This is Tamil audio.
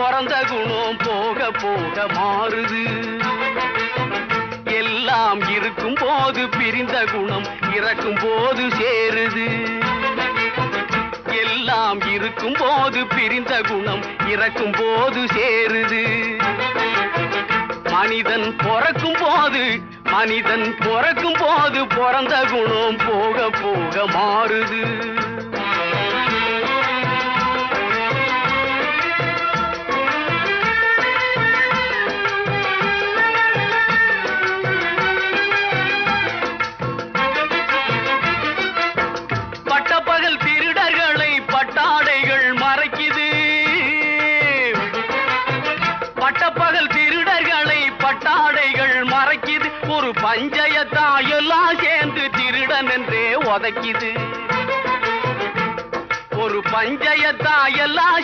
பிறந்த குணம் போக போக மாறுது. எல்லாம் இருக்கும் போது பிரிந்த குணம் இறக்கும் போது சேருது. எல்லாம் இருக்கும் போது பிரிந்த குணம் இறக்கும் போது சேருது. மனிதன் பிறக்கும் போது பிறந்த குணம் போக போக மாறுது. பட்டப்பகல் திருடர்களை பட்டாடைகள் மறைக்குது. பட்டப்பகல் திருடர்களை பட்டாடைகள் மறைக்குது. ஒரு பஞ்சயத்தா எல்லாம் சேர்ந்து திருடன் என்றே உதைக்குது. ஒரு பஞ்சயத்தா எல்லாம்